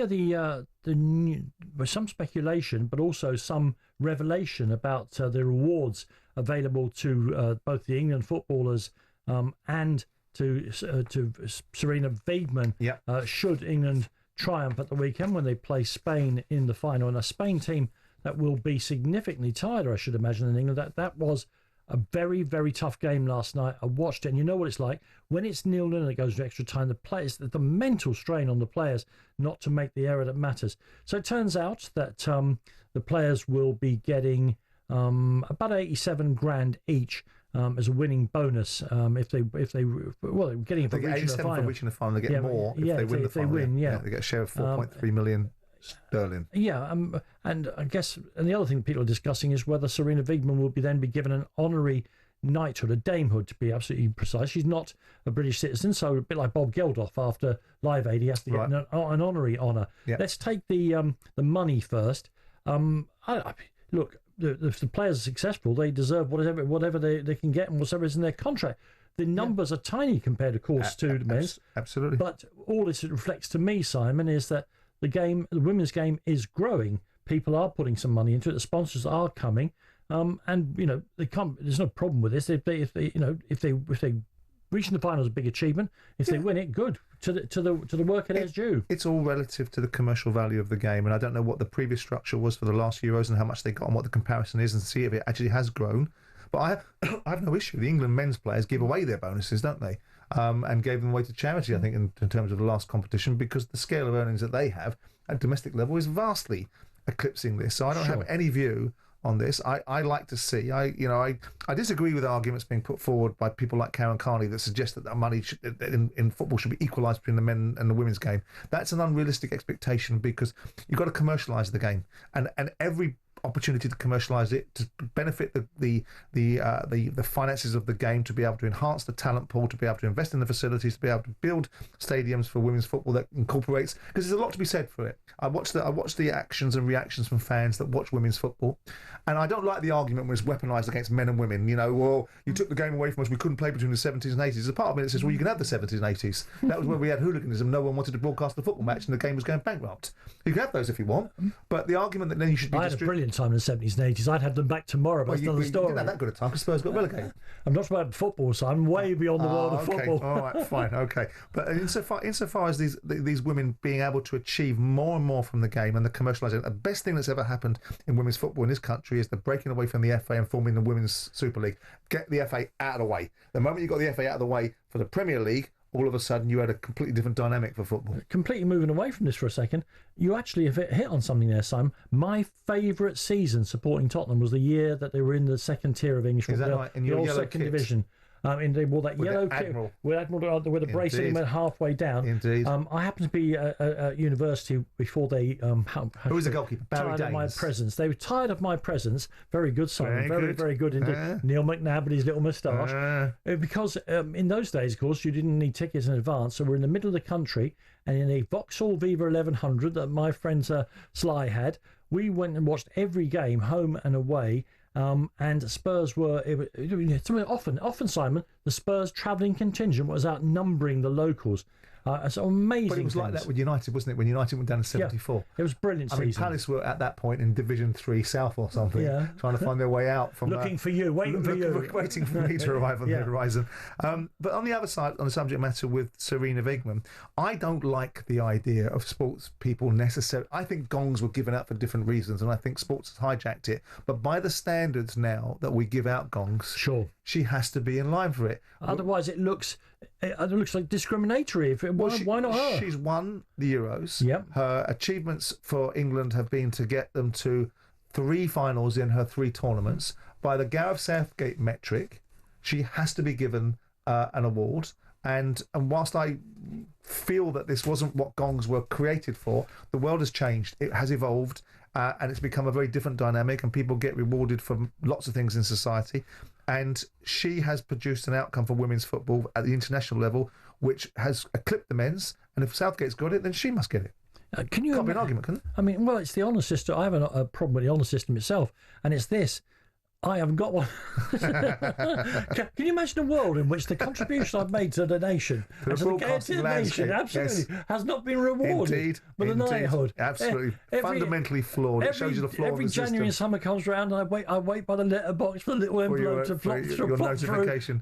Yeah, was some speculation, but also some revelation about the rewards available to both the England footballers and to Sarina Wiegman. Yeah. Should England triumph at the weekend when they play Spain in the final, and a Spain team that will be significantly tighter, I should imagine, in England. That was a very, very tough game last night. I watched it, and you know what it's like when it's 0-0 and it goes to extra time. The players, the mental strain on the players not to make the error that matters. So it turns out that the players will be getting about 87 grand each as a winning bonus if they they're getting it for reaching the final. For reaching the final, they get more if they win the final. They get a share of 4.3 million. Sterling. Yeah, and I guess, and the other thing people are discussing is whether Sarina Wiegman will then be given an honorary knighthood, a damehood to be absolutely precise. She's not a British citizen, so a bit like Bob Geldof after Live Aid, he has to get an honorary honour. Yeah. Let's take the money first. Look, if the players are successful, they deserve whatever they can get and whatever is in their contract. The numbers are tiny compared, of course, to the men's. Absolutely. But all this reflects to me, Simon, is that the women's game is growing. People are putting some money into it. The sponsors are coming, and they come. There's no problem with this. If they reaching the final is a big achievement. If they win it, good to the work it is due. It's all relative to the commercial value of the game, and I don't know what the previous structure was for the last Euros and how much they got and what the comparison is, and see if it actually has grown. But I have no issue. The England men's players give away their bonuses, don't they? And gave them away to charity, I think, in terms of the last competition, because the scale of earnings that they have at domestic level is vastly eclipsing this. So I don't have any view on this. I like to see. I disagree with arguments being put forward by people like Karen Carney that suggest that money in football should be equalised between the men and the women's game. That's an unrealistic expectation, because you've got to commercialise the game, and every opportunity to commercialise it, to benefit the finances of the game, to be able to enhance the talent pool, to be able to invest in the facilities, to be able to build stadiums for women's football that incorporates, because there's a lot to be said for it. I watch the actions and reactions from fans that watch women's football, and I don't like the argument when it's weaponised against men and women. Well, you took the game away from us, we couldn't play between the 70s and 80s. There's a part of me that says, well, you can have the 70s and 80s. That was when we had hooliganism. No one wanted to broadcast the football match and the game was going bankrupt. You can have those if you want, but the argument that then you should be... I had a brilliant time in the 70s and 80s. I'd have them back tomorrow, but that's another story. You didn't have that good a time because Spurs got relegated. I'm not about football, so I'm way beyond the world of football. All right, fine, okay. But insofar as these women being able to achieve more and more from the game and the commercialisation, the best thing that's ever happened in women's football in this country is the breaking away from the FA and forming the Women's Super League. Get the FA out of the way. The moment you got the FA out of the way for the Premier League, all of a sudden you had a completely different dynamic for football. Completely moving away from this for a second, you actually have hit on something there, Simon. My favourite season supporting Tottenham was the year that they were in the second tier of English football, right? In your the second division. And they wore that yellow kit with Admiral with the bracelet and went halfway down. Indeed. I happened to be at university before they who was the goalkeeper? Barry tired of my presence. They were tired of my presence. Very good, Simon. Very good indeed. Neil McNabb with his little moustache. Because in those days, of course, you didn't need tickets in advance. So we're in the middle of the country, and in a Vauxhall Viva 1100 that my friend Sly had, we went and watched every game, home and away. And Spurs were often, Simon, the Spurs travelling contingent was outnumbering the locals. It's amazing. But it was like that with United, wasn't it? When United went down to 74. Yeah, it was brilliant season. I mean, Palace were at that point in Division 3 South or something, trying to find their way out from waiting for you, waiting for me to arrive on the horizon. But on the other side, on the subject matter with Sarina Wiegman, I don't like the idea of sports people necessarily. I think gongs were given out for different reasons, and I think sports has hijacked it. But by the standards now that we give out gongs, sure, she has to be in line for it. Otherwise, it looks like discriminatory. Why not her? She's won the Euros. Yep. Her achievements for England have been to get them to 3 finals in her 3 tournaments. By the Gareth Southgate metric, she has to be given an award. And whilst I feel that this wasn't what gongs were created for, the world has changed. It has evolved, and it's become a very different dynamic, and people get rewarded for lots of things in society. And she has produced an outcome for women's football at the international level, which has eclipsed the men's. And if Southgate's got it, then she must get it. Can't be an argument, can it? I mean, well, it's the honour system. I have a problem with the honour system itself, and it's this. I haven't got one. Can you imagine a world in which the contribution I've made to the nation, and to the gaiety of the nation, absolutely has not been rewarded with a knighthood? Absolutely, fundamentally flawed. It shows you the flaw of the system. Every January and summer comes around, and I wait by the letterbox for the little envelope to flop through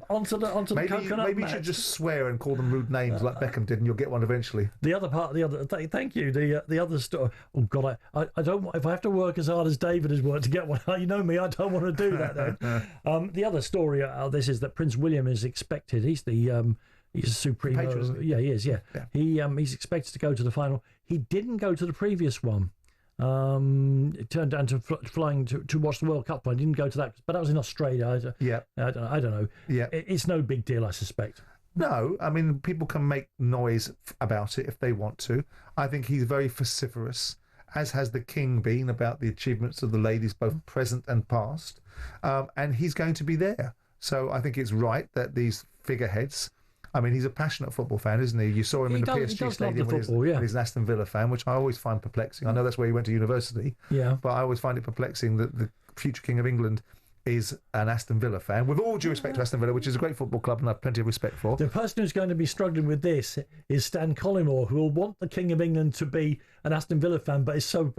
onto the coconut. Maybe you should just swear and call them rude names like Beckham did, and you'll get one eventually. Thank you. The other story. Oh God, I don't. If I have to work as hard as David has worked to get one, you know me, I don't want to do that. Then. The other story of this is that Prince William is expected. He's the he's a supreme. Yeah, he is. Yeah. He's expected to go to the final. He didn't go to the previous one. It turned down to flying to watch the World Cup. I didn't go to that, but that was in Australia. I don't know. Yeah, it's no big deal, I suspect. No, I mean, people can make noise about it if they want to. I think he's very vociferous, as has the King been, about the achievements of the ladies, both present and past. And he's going to be there. So I think it's right that these figureheads... I mean, he's a passionate football fan, isn't he? You saw him in the PSG stadium when he's an Aston Villa fan, which I always find perplexing. I know that's where he went to university, but I always find it perplexing that the future King of England is an Aston Villa fan, with all due respect to Aston Villa, which is a great football club and I have plenty of respect for. The person who's going to be struggling with this is Stan Collymore, who will want the King of England to be an Aston Villa fan, but is so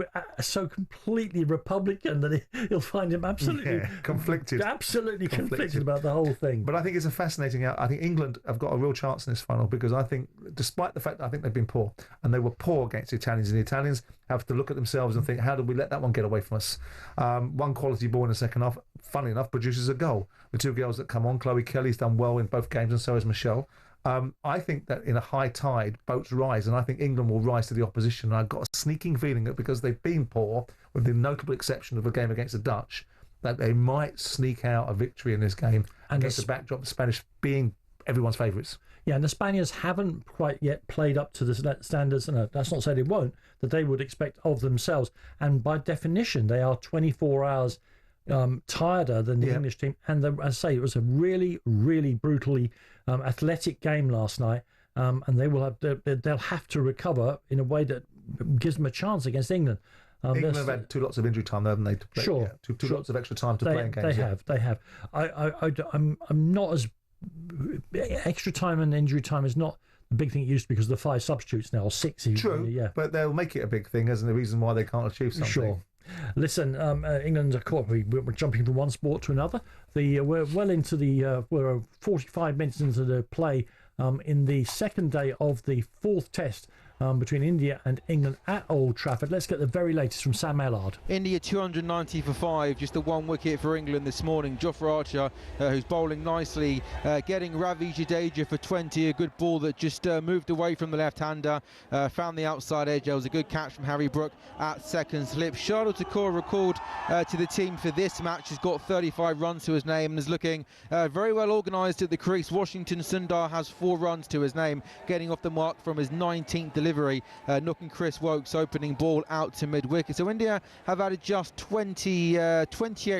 completely Republican that he'll find him absolutely conflicted about the whole thing. But I think it's a fascinating I think England have got a real chance in this final, because I think, despite the fact that I think they've been poor, and they were poor against the Italians, and the Italians have to look at themselves and think, how did we let that one get away from us? One quality ball in the second half, funnily enough, produces a goal. The two girls that come on, Chloe Kelly's done well in both games, and so has Michelle. I think that in a high tide, boats rise, and I think England will rise to the opposition. And I've got a sneaking feeling that because they've been poor, with the notable exception of a game against the Dutch, that they might sneak out a victory in this game against the backdrop of the Spanish being everyone's favourites. Yeah, and the Spaniards haven't quite yet played up to the standards, and that's not to say they won't, that they would expect of themselves. And by definition, they are 24 hours tireder than the English team. And as I say, it was a really, really brutally athletic game last night, and they'll have to recover in a way that gives them a chance against England. England have had 2 lots of injury time, haven't they? To play, sure, two lots of extra time to play in games. They have. I'm not as extra time, and injury time is not the big thing it used to be, because of the 5 substitutes now, or 6 even. True, but they'll make it a big thing as the reason why they can't achieve something. Sure. Listen, England are caught. We're jumping from one sport to another. We're well into we're 45 minutes into the play in the second day of the 4th test between India and England at Old Trafford. Let's get the very latest from Sam Ellard. India 290 for 5, just the 1 wicket for England this morning. Jofra Archer, who's bowling nicely, getting Ravi Jadeja for 20, a good ball that just moved away from the left-hander, found the outside edge. There was a good catch from Harry Brook at second slip. Shardul Thakur recalled to the team for this match. He's got 35 runs to his name and is looking very well organised at the crease. Washington Sundar has 4 runs to his name, getting off the mark from his 19th delivery, knocking Chris Woakes' opening ball out to mid-wicket. So India have added just 28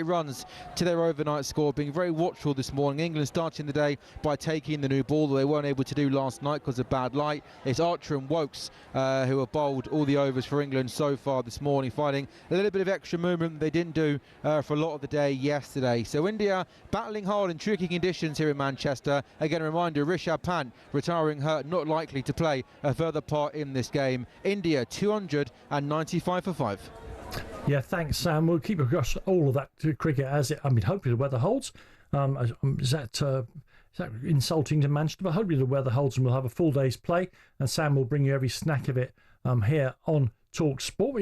runs to their overnight score, being very watchful this morning. England starting the day by taking the new ball that they weren't able to do last night because of bad light. It's Archer and Woakes who have bowled all the overs for England so far this morning, finding a little bit of extra movement they didn't do for a lot of the day yesterday. So India battling hard in tricky conditions here in Manchester. Again, a reminder, Rishabh Pant retiring hurt, not likely to play a further part in this game. India 295 for 5. Yeah, thanks, Sam. We'll keep across all of that cricket as it. I mean, hopefully the weather holds. Is that insulting to Manchester? But hopefully the weather holds and we'll have a full day's play. And Sam will bring you every snack of it here on talkSPORT.